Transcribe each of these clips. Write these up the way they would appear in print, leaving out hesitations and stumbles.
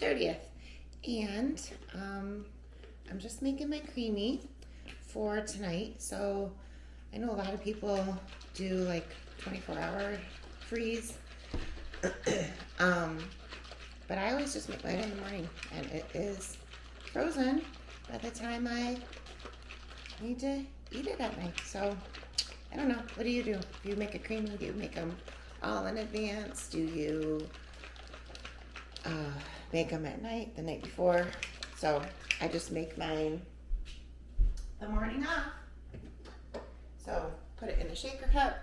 30th. And I'm just making my creamy for tonight. So I know a lot of people do like 24-hour freeze. But I always just make mine in the morning, and it is frozen by the time I need to eat it at night. So I don't know. What do you do? Do you make a creamy? Do you make them all in advance? Do you make them at night, the night before? So I just make mine the morning off. So put it in a shaker cup.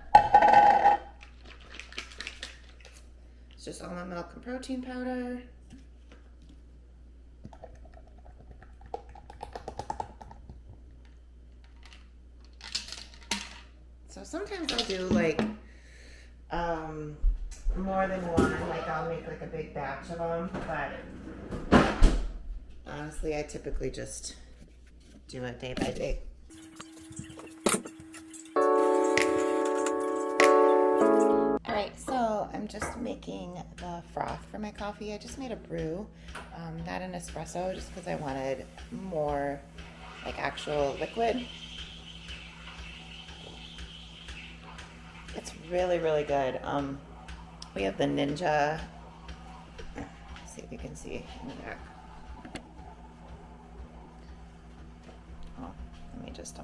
It's just almond milk and protein powder. So sometimes I'll do like more than one. Like I'll make like a big batch of them, but honestly, I typically just do it day by day. All right, so I'm just making the froth for my coffee. I just made a brew, not an espresso, just because I wanted more like actual liquid. It's really, really good. We have the Ninja. Let's see if you can see in the back. Oh, let me just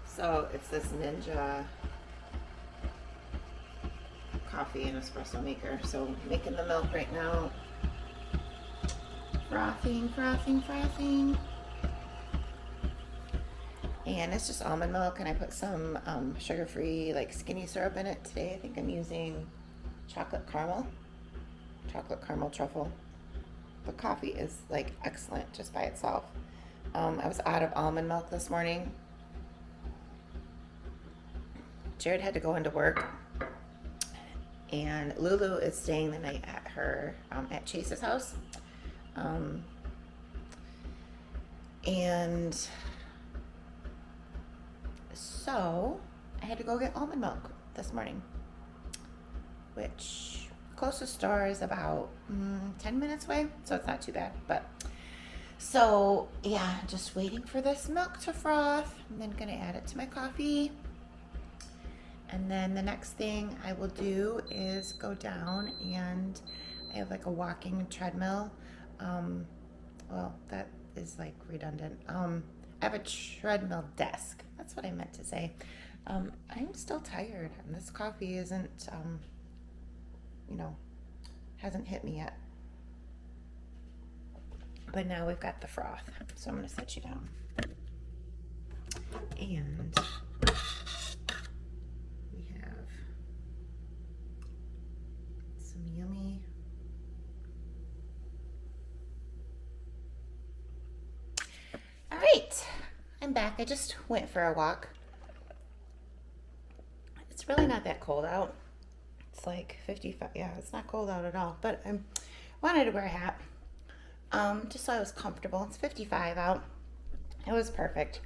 So it's this Ninja coffee and espresso maker. So making the milk right now. Frothing, frothing, frothing. And it's just almond milk, and I put some sugar-free like skinny syrup in it today. I think I'm using chocolate caramel truffle. The coffee is like excellent just by itself. I was out of almond milk this morning. Jared had to go into work, and Lulu is staying the night at her at Chase's house, and so I had to go get almond milk this morning, which closest store is about 10 minutes away, so it's not too bad. But so yeah, just waiting for this milk to froth. I'm then gonna add it to my coffee, and then the next thing I will do is go down, and I have like a walking treadmill. Well, that is like redundant. I have a treadmill desk. That's what I meant to say. I'm still tired, and this coffee isn't, hasn't hit me yet. But now we've got the froth, so I'm going to set you down. And we have some yummy All right, I'm back. I just went for a walk. It's really not that cold out. It's like 55. Yeah, it's not cold out at all. But I wanted to wear a hat just so I was comfortable. It's 55 out. It was perfect.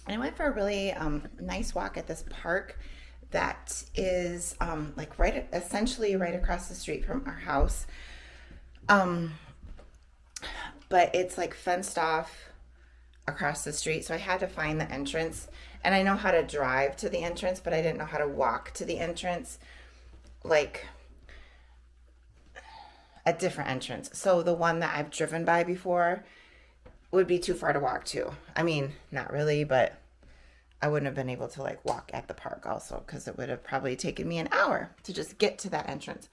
And I went for a really nice walk at this park that is like essentially right across the street from our house. But it's like fenced off across the street. So I had to find the entrance, and I know how to drive to the entrance, but I didn't know how to walk to the entrance, like a different entrance. So the one that I've driven by before would be too far to walk to. I mean, not really, but I wouldn't have been able to like walk at the park also, because it would have probably taken me an hour to just get to that entrance.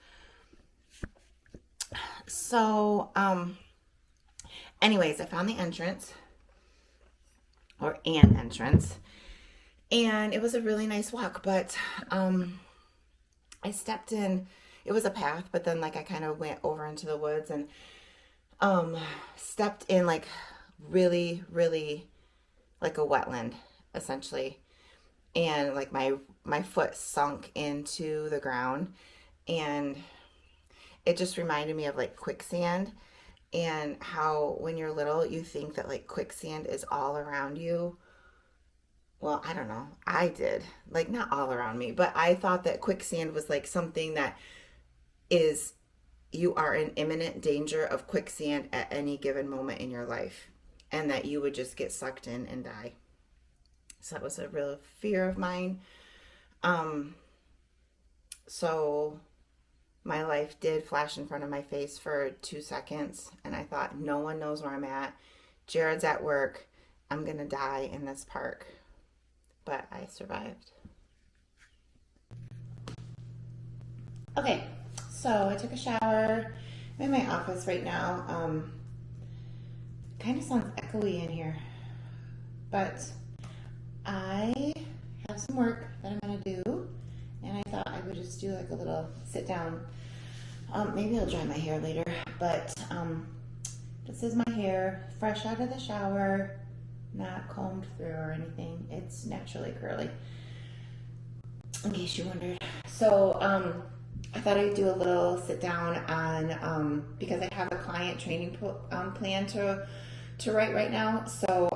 So, anyways, I found the entrance, or an entrance, and it was a really nice walk, but I stepped in. It was a path, but then like I kind of went over into the woods and stepped in like really, really like a wetland, essentially. And like my foot sunk into the ground, and it just reminded me of like quicksand, and how when you're little you think that like quicksand is all around you well, I don't know. I did. Like, not all around me, but I thought that quicksand was like something that is, you are in imminent danger of quicksand at any given moment in your life, and that you would just get sucked in and die. So that was a real fear of mine. Um, so my life did flash in front of my face for 2 seconds, and I thought, no one knows where I'm at. Jared's at work. I'm gonna die in this park. But I survived. Okay, so I took a shower. I'm in my office right now. Kind of sounds echoey in here, but I have some work that I'm gonna do, and I thought I would just do like a little sit down. Maybe I'll dry my hair later, but this is my hair, fresh out of the shower, not combed through or anything. It's naturally curly, in case you wondered. So I thought I'd do a little sit down on because I have a client training plan to write right now. So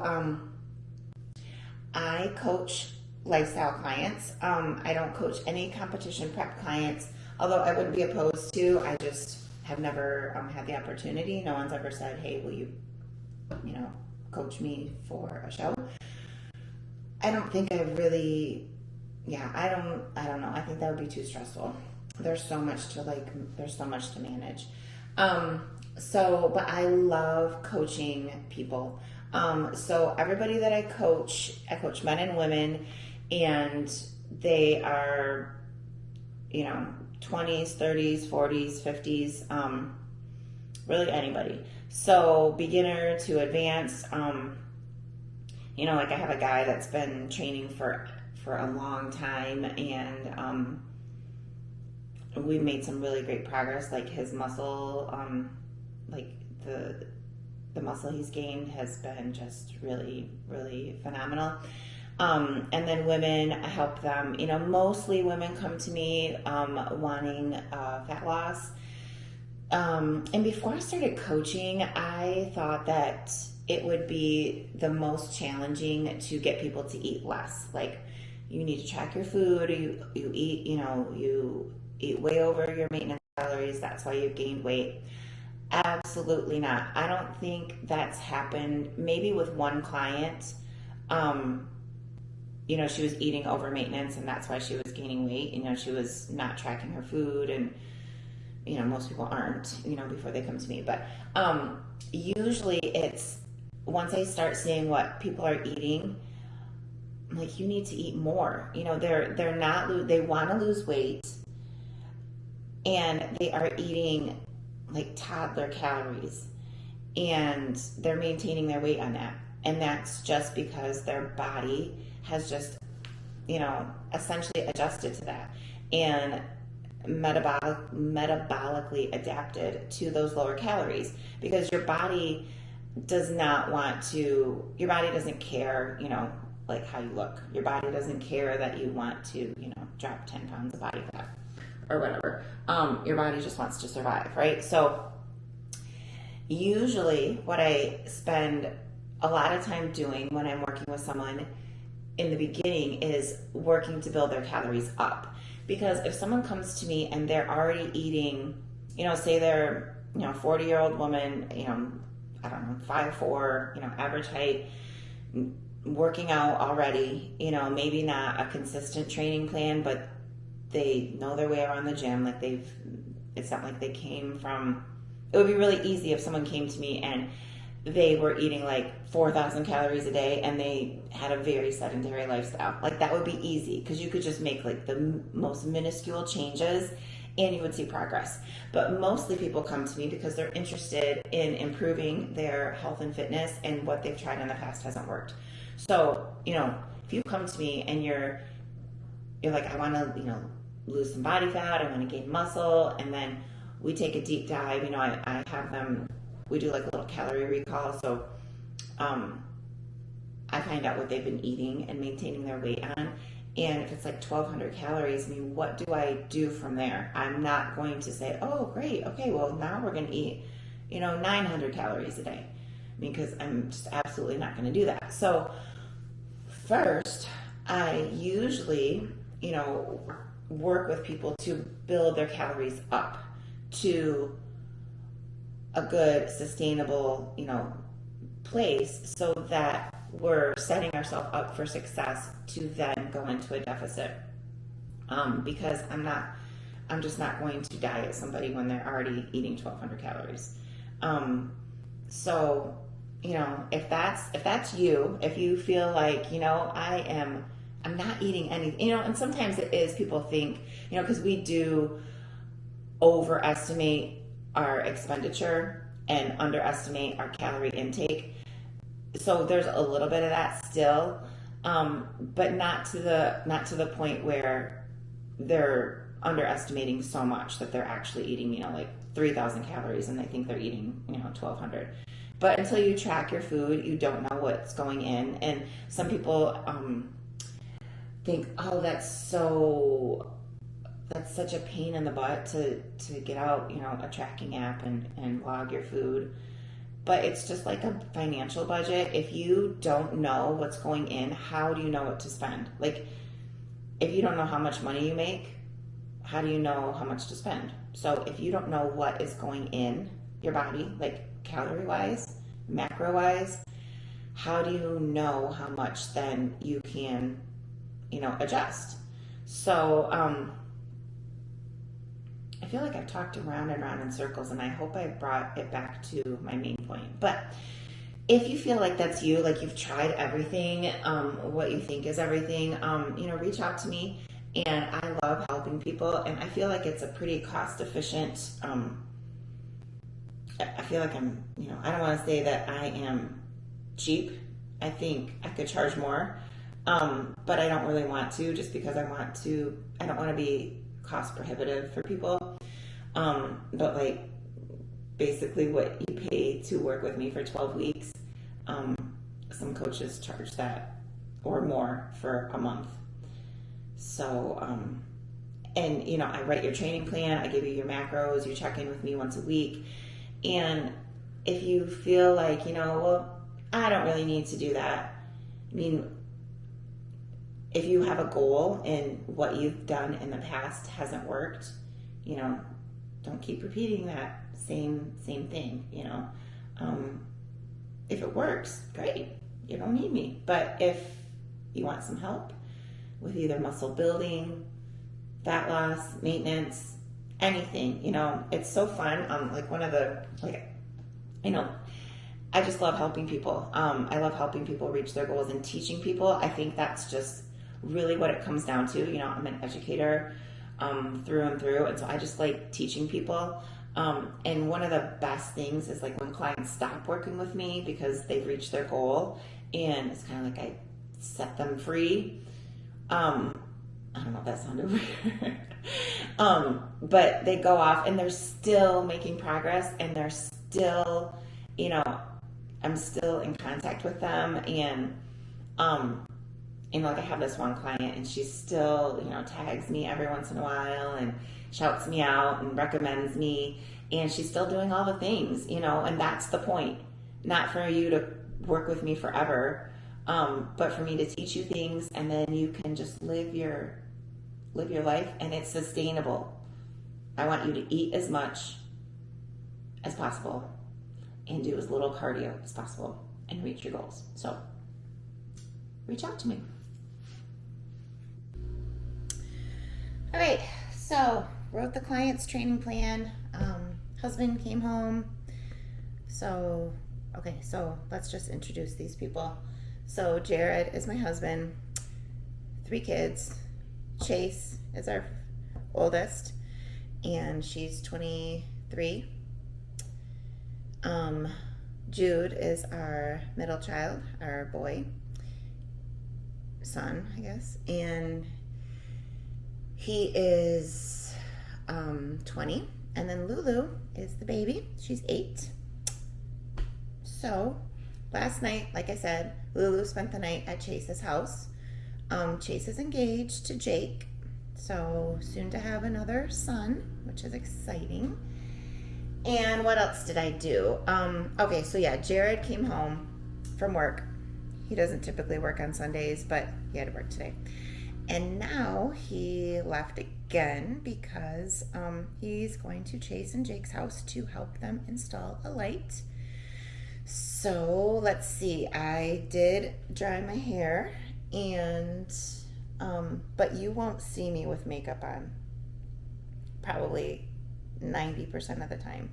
I coach lifestyle clients. I don't coach any competition prep clients, although I wouldn't be opposed to. I just have never had the opportunity. No one's ever said, hey, will you coach me for a show? I don't think I really, I don't know. I think that would be too stressful. There's so much to manage. But I love coaching people. So everybody that I coach men and women, and they are, 20s, 30s, 40s, 50s, really anybody. So beginner to advanced, like I have a guy that's been training for a long time, and we've made some really great progress. Like his muscle, like the muscle he's gained has been just really, really phenomenal. And then women, I help them, mostly women come to me wanting fat loss. And before I started coaching, I thought that it would be the most challenging to get people to eat less. Like, you need to track your food, you eat, you eat way over your maintenance calories, that's why you've gained weight. Absolutely not. I don't think that's happened. Maybe with one client, she was eating over maintenance, and that's why she was gaining weight. She was not tracking her food, and most people aren't, before they come to me. But usually it's once I start seeing what people are eating, I'm like, you need to eat more. They want to lose weight, and they are eating like toddler calories, and they're maintaining their weight on that. And that's just because their body has just, essentially adjusted to that, and metabolically adapted to those lower calories, because your body doesn't care, like how you look. Your body doesn't care that you want to, drop 10 pounds of body fat or whatever. Your body just wants to survive, right? So usually what I spend a lot of time doing when I'm working with someone in the beginning is working to build their calories up. Because if someone comes to me and they're already eating, say they're, 40-year-old woman, I don't know, 5'4", average height, working out already, maybe not a consistent training plan, but they know their way around the gym. Like it's not like they came from, it would be really easy if someone came to me and they were eating like 4,000 calories a day and they had a very sedentary lifestyle. Like that would be easy, because you could just make like the most minuscule changes and you would see progress. But mostly people come to me because they're interested in improving their health and fitness, and what they've tried in the past hasn't worked. So, if you come to me and you're like, I want to, lose some body fat, I want to gain muscle, and then we take a deep dive, I have them, we do like a little calorie recall. So I find out what they've been eating and maintaining their weight on. And if it's like 1,200 calories, what do I do from there? I'm not going to say, oh, great, okay, well, now we're going to eat, 900 calories a day. Because I'm just absolutely not going to do that. So first, I usually, work with people to build their calories up to a good, sustainable, place so that we're setting ourselves up for success to then go into a deficit. Because I'm just not going to diet somebody when they're already eating 1,200 calories. So, if that's you, if you feel like, I'm not eating anything, and sometimes it is, people think, because we do overestimate our expenditure and underestimate our calorie intake. So there's a little bit of that still, but not to the point where they're underestimating so much that they're actually eating, like 3,000 calories and they think they're eating, 1,200. But until you track your food, you don't know what's going in. And some people think, oh, that's such a pain in the butt to get out, a tracking app and log your food. But it's just like a financial budget. If you don't know what's going in, how do you know what to spend? Like, if you don't know how much money you make, how do you know how much to spend? So if you don't know what is going in your body, like calorie-wise, macro-wise, how do you know how much then you can, adjust? So I feel like I've talked around and around in circles, and I hope I brought it back to my main point. But if you feel like that's you, like you've tried everything, what you think is everything, reach out to me. And I love helping people, and I feel like it's a pretty cost efficient, I feel like I'm, I don't want to say that I am cheap. I think I could charge more, but I don't really want to, just because I don't want to be cost prohibitive for people. But like basically what you pay to work with me for 12 weeks, some coaches charge that or more for a month. So, and I write your training plan, I give you your macros, you check in with me once a week. And if you feel like, well, I don't really need to do that. I mean, if you have a goal and what you've done in the past hasn't worked, don't keep repeating that same thing, if it works, great. You don't need me. But if you want some help with either muscle building, fat loss, maintenance, anything, it's so fun. I just love helping people. I love helping people reach their goals and teaching people. I think that's just really what it comes down to. I'm an educator through and through, and so I just like teaching people. And one of the best things is like when clients stop working with me because they've reached their goal, and it's kind of like I set them free. I don't know if that sounded weird. But they go off and they're still making progress, and they're still, I'm still in contact with them. And, like I have this one client, and she still, tags me every once in a while and shouts me out and recommends me. And she's still doing all the things, and that's the point. Not for you to work with me forever, but for me to teach you things, and then you can just live your life, and it's sustainable. I want you to eat as much as possible and do as little cardio as possible and reach your goals. So reach out to me. All right, so wrote the client's training plan. Husband came home. So let's just introduce these people. So Jared is my husband, 3 kids. Chase is our oldest, and she's 23. Jude is our middle child, our boy, son, I guess, and he is 20. And then Lulu is the baby. She's 8. So last night, like I said, Lulu spent the night at Chase's house. Chase is engaged to Jake, so soon to have another son, which is exciting. And what else did I do? Okay, so yeah, Jared came home from work. He doesn't typically work on Sundays, but he had to work today. And now he left again because he's going to Chase and Jake's house to help them install a light. So let's see. I did dry my hair, and but you won't see me with makeup on probably 90% of the time.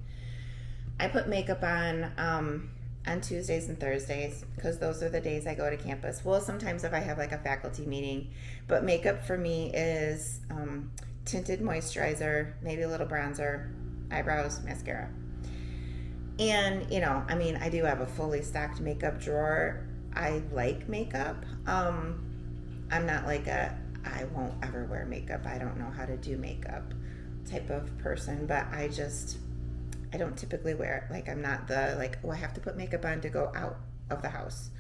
I put makeup on Tuesdays and Thursdays because those are the days I go to campus. Well, sometimes if I have like a faculty meeting, but makeup for me is tinted moisturizer, maybe a little bronzer, eyebrows, mascara. And, you know, I mean, I do have a fully stocked makeup drawer. I like makeup. I'm not like I won't ever wear makeup, I don't know how to do makeup type of person, but I don't typically wear it. Like, I'm not the, like, oh, I have to put makeup on to go out of the house.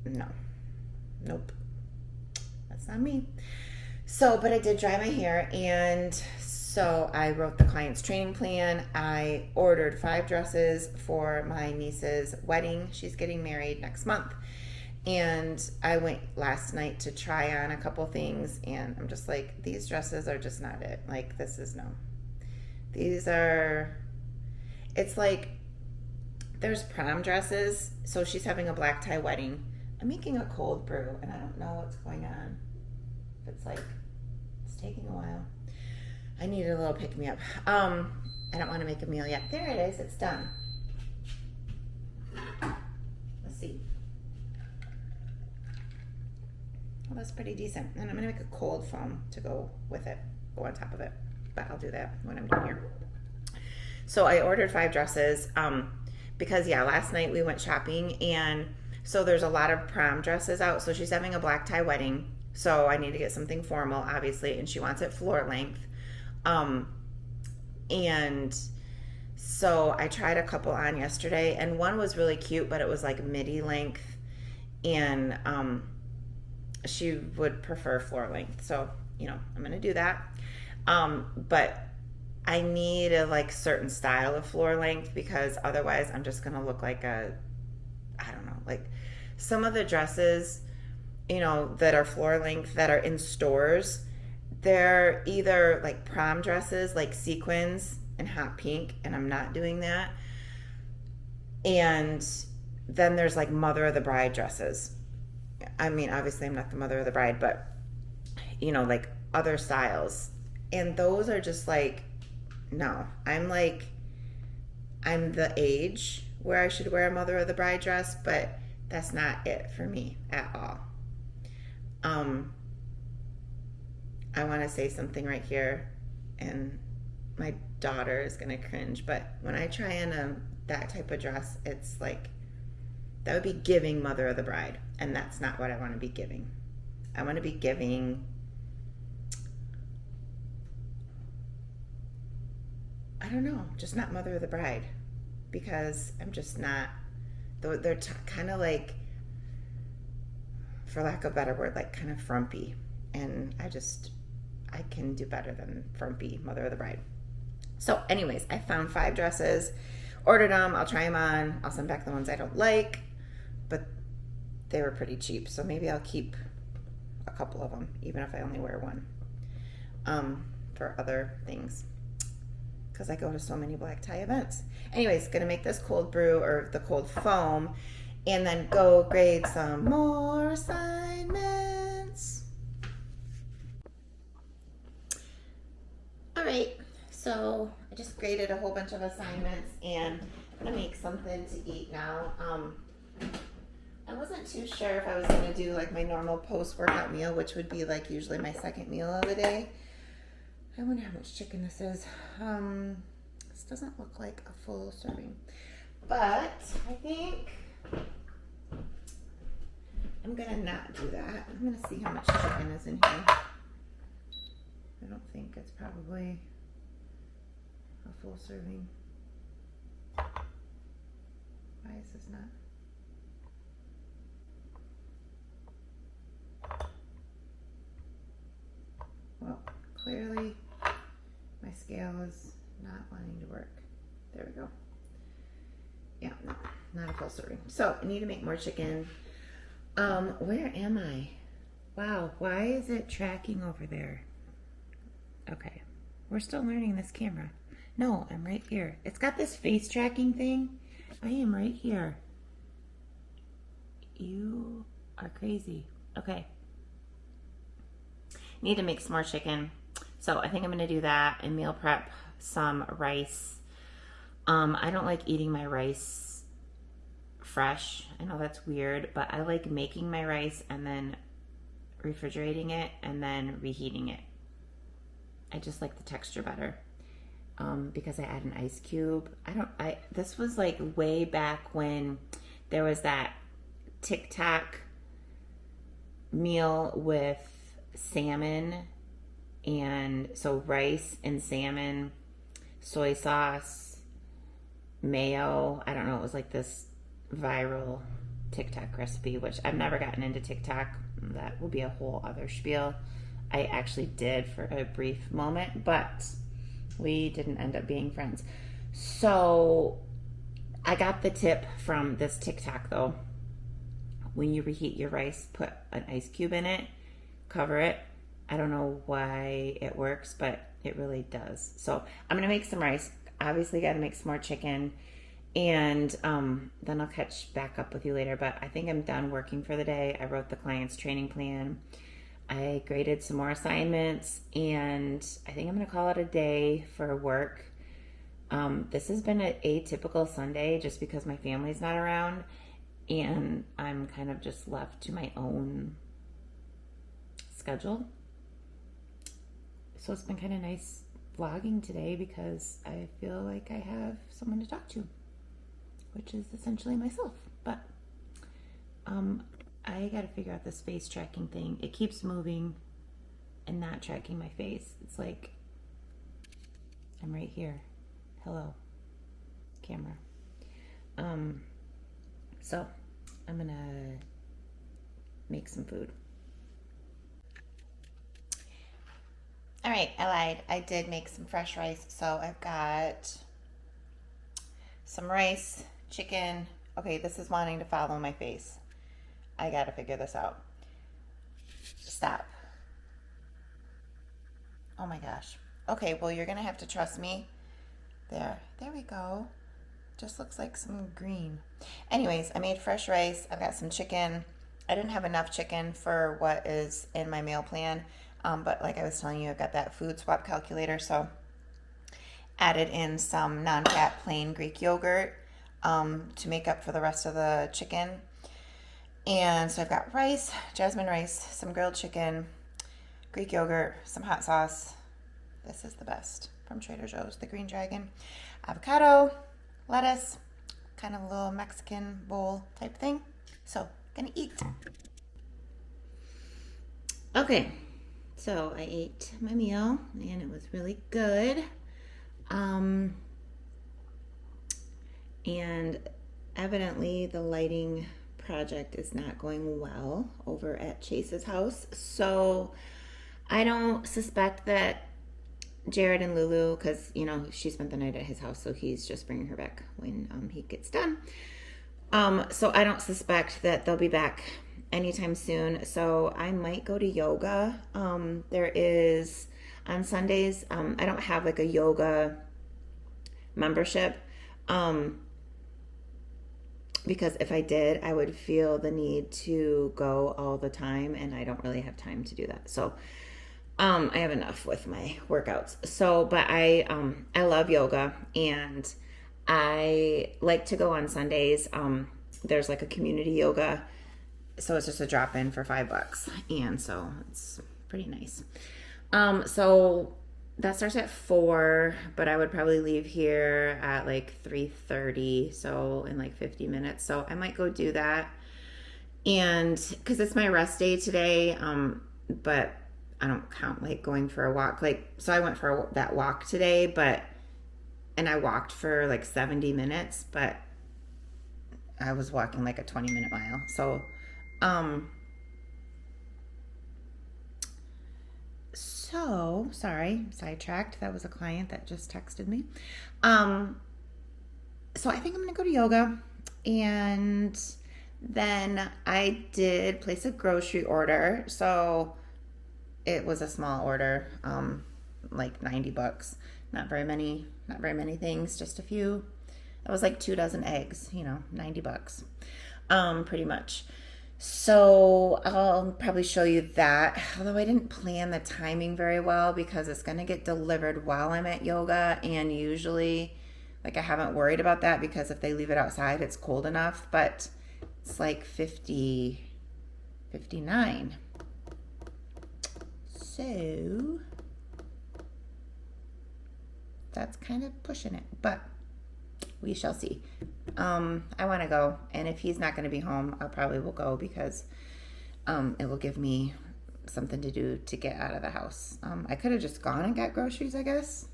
No. Nope. That's not me. So, but I did dry my hair, and so I wrote the client's training plan. I ordered 5 dresses for my niece's wedding. She's getting married next month. And I went last night to try on a couple things, and I'm just like, these dresses are just not it. Like, this is no. These are, it's like, there's prom dresses. So she's having a black tie wedding. I'm making a cold brew, and I don't know what's going on. It's like, it's taking a while. I need a little pick-me-up. I don't want to make a meal yet. There it is. It's done. Let's see. Well, that's pretty decent. And I'm going to make a cold foam to go with it, go on top of it. But I'll do that when I'm done here. So I ordered 5 dresses because, yeah, last night we went shopping. And so there's a lot of prom dresses out. So she's having a black tie wedding. So I need to get something formal, obviously. And she wants it floor length. And so I tried a couple on yesterday, and one was really cute, but it was like midi length, and she would prefer floor length. So, you know, I'm going to do that. But I need a like certain style of floor length, because otherwise I'm just going to look like I don't know, like some of the dresses, you know, that are floor length that are in stores, they're either like prom dresses, like sequins and hot pink, and I'm not doing that. And then there's like mother of the bride dresses. I mean, obviously I'm not the mother of the bride, but, you know, like other styles. And those are just like, no. I'm the age where I should wear a mother of the bride dress, but that's not it for me at all. I want to say something right here, and my daughter is going to cringe, but when I try on that type of dress, it's like, that would be giving mother of the bride, and that's not what I want to be giving. I want to be giving, I don't know, just not mother of the bride, because I'm just not, they're kind of like, for lack of a better word, like kind of frumpy, and I can do better than frumpy mother of the bride. So anyways, I found 5 dresses, ordered them, I'll try them on, I'll send back the ones I don't like, but they were pretty cheap, so maybe I'll keep a couple of them, even if I only wear one, for other things, because I go to so many black tie events. Anyways, gonna make this cold brew, or the cold foam, and then go grade some more assignments. All right, so I just graded a whole bunch of assignments, and I'm gonna make something to eat now. I wasn't too sure if I was gonna do like my normal post-workout meal, which would be like usually my second meal of the day. I wonder how much chicken this is. This doesn't look like a full serving, but I think I'm gonna not do that. I'm gonna see how much chicken is in here. I don't think it's probably a full serving. Why is this not? Well, clearly my scale is not wanting to work. There we go. Yeah, no, not a full serving. So I need to make more chicken. Where am I? Wow, why is it tracking over there? Okay, we're still learning this camera. No, I'm right here. It's got this face tracking thing. I am right here. You are crazy. Okay. Need to make some more chicken. So I think I'm going to do that and meal prep some rice. I don't like eating my rice fresh. I know that's weird, but I like making my rice and then refrigerating it and then reheating it. I just like the texture better. Because I add an ice cube. This was like way back when there was that TikTok meal with salmon, and so rice and salmon, soy sauce, mayo. I don't know, it was like this viral TikTok recipe, which I've never gotten into TikTok. That will be a whole other spiel. I actually did for a brief moment, but we didn't end up being friends. So I got the tip from this TikTok though. When you reheat your rice, put an ice cube in it, cover it. I don't know why it works, but it really does. So I'm gonna make some rice. Obviously gotta make some more chicken, and then I'll catch back up with you later. But I think I'm done working for the day. I wrote the client's training plan. I graded some more assignments, and I think I'm going to call it a day for work. This has been an atypical Sunday just because my family's not around, and I'm kind of just left to my own schedule. So it's been kind of nice vlogging today because I feel like I have someone to talk to, which is essentially myself. But I gotta figure out this face tracking thing. It keeps moving and not tracking my face. It's like I'm right here. Hello, camera. So I'm gonna make some food. All right, I lied. I did make some fresh rice. So I've got some rice, chicken. Okay, this is wanting to follow my face. I gotta figure this out. Stop. Oh my gosh. Okay, well, you're gonna have to trust me. There we go. Just looks like some green. Anyways, I made fresh rice. I've got some chicken. I didn't have enough chicken for what is in my meal plan. But like I was telling you, I've got that food swap calculator. So added in some non-fat plain Greek yogurt to make up for the rest of the chicken. And so I've got rice, jasmine rice, some grilled chicken, Greek yogurt, some hot sauce. This is the best from Trader Joe's, the Green Dragon. Avocado, lettuce, kind of a little Mexican bowl type thing. So, gonna eat. Okay, so I ate my meal and it was really good. And evidently the lighting project is not going well over at Chase's house. So I don't suspect that Jared and Lulu, because she spent the night at his house, so he's just bringing her back when he gets done. So I don't suspect that they'll be back anytime soon. So I might go to yoga. There is on Sundays. I don't have like a yoga membership. Because if I did, I would feel the need to go all the time, and I don't really have time to do that. So I have enough with my workouts. So, but I love yoga, and I like to go on Sundays. There's like a community yoga, so it's just a drop in for $5, and so it's pretty nice. So that starts at 4, but I would probably leave here at like 3:30, so in like 50 minutes. So I might go do that, and because it's my rest day today, but I don't count like going for a walk. So I went for that walk today, and I walked for like 70 minutes, but I was walking like a 20-minute mile. So, sorry, sidetracked. That was a client that just texted me. So I think I'm going to go to yoga, and Then I did place a grocery order. So it was a small order, like $90. Not very many things, just a few. It was like 2 dozen eggs, $90, pretty much. So I'll probably show you that. Although I didn't plan the timing very well because it's going to get delivered while I'm at yoga. And usually, like, I haven't worried about that because if they leave it outside, it's cold enough. But it's like 50, 59. So that's kind of pushing it. But we shall see. I want to go, and if he's not going to be home, I probably will go because it will give me something to do to get out of the house. I could have just gone and got groceries, I guess,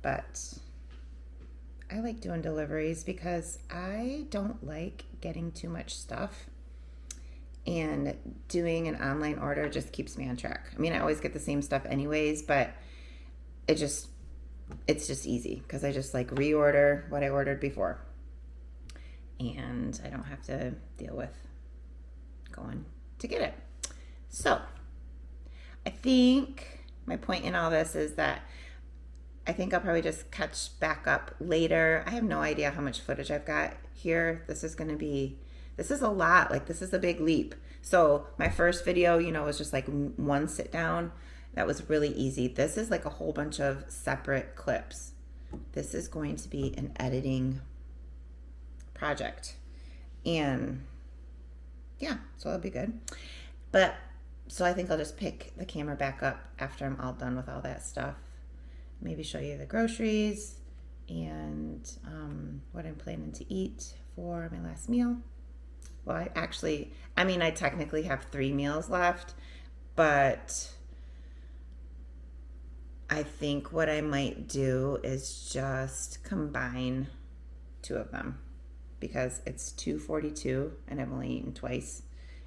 but I like doing deliveries because I don't like getting too much stuff, and doing an online order just keeps me on track. I mean, I always get the same stuff anyways, but it's just easy because I just like reorder what I ordered before, and I don't have to deal with going to get it. So I think my point in all this is that I think I'll probably just catch back up later. I have no idea how much footage I've got here. This is a lot. Like, this is a big leap. So my first video, was just like one sit down. That was really easy. This is like a whole bunch of separate clips. This is going to be an editing project. And yeah, so it'll be good. But so I think I'll just pick the camera back up after I'm all done with all that stuff. Maybe show you the groceries and what I'm planning to eat for my last meal. Well, I technically have 3 meals left, but I think what I might do is just combine 2 of them because it's 2:42 and I've only eaten twice.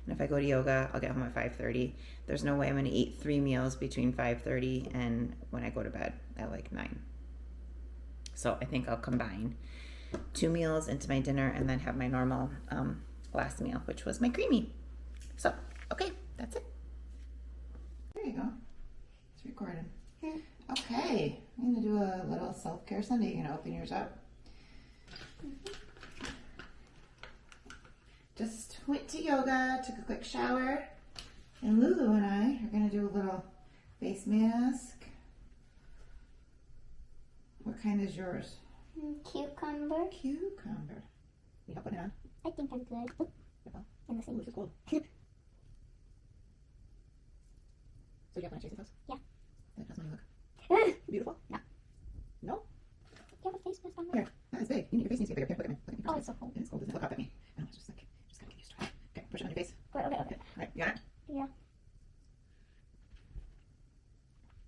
And if I go to yoga, I'll get home at 5:30. There's no way I'm going to eat 3 meals between 5:30 and when I go to bed at like 9. So I think I'll combine 2 meals into my dinner and then have my normal last meal, which was my creamy. So, okay, that's it. There you go. It's recorded. Okay, I'm going to do a little self-care Sunday. You're going to open yours up. Just went to yoga, took a quick shower, and Lulu and I are going to do a little face mask. What kind is yours? Cucumber. Cucumber. You help put it on? I think I'm good. Oh, in the same. This is cool. So you have one of Chase's house? Yeah. How's mine look? Beautiful? No. No? You have a face mask on? Here, that is big. Your face needs to get bigger. Here, look at me. Look at me. Oh, it's so cold. It is cold, isn't it? Look up at me. I know, it's just gotta get used to it. Okay, push it on your face. Okay. All right, you got it? Yeah.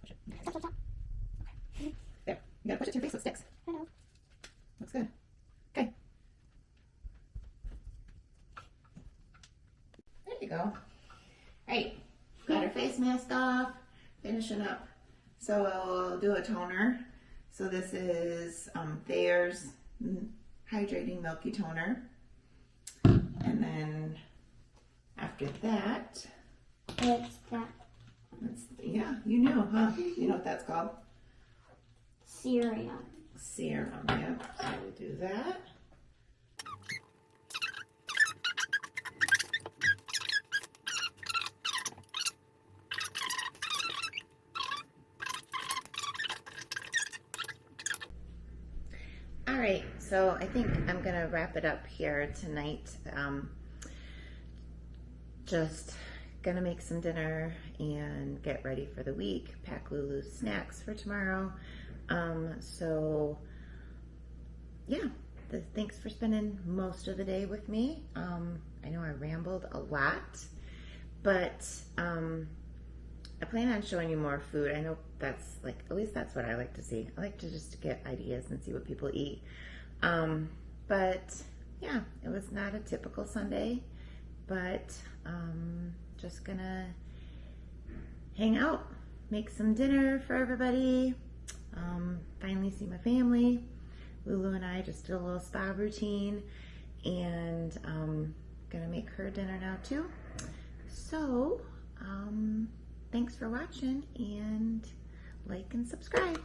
Push it. Stop. Okay. There. You gotta push it to your face so it sticks. I know. Looks good. Okay. There you go. All right. Got our face mask off. Finishing up. So I'll do a toner. So this is Thayer's Hydrating Milky Toner. And then after that, What's that? yeah, you knew, huh? You know what that's called? Serum. Serum, yeah. So we'll do that. All right, so I think I'm gonna wrap it up here tonight. Just gonna make some dinner and get ready for the week, pack Lulu's snacks for tomorrow. So yeah, thanks for spending most of the day with me. I know I rambled a lot, but I plan on showing you more food. I know that's at least that's what I like to see. I like to just get ideas and see what people eat. But yeah, it was not a typical Sunday, but just gonna hang out, make some dinner for everybody, finally see my family. Lulu and I just did a little spa routine, and gonna make her dinner now too. So, thanks for watching, and like and subscribe.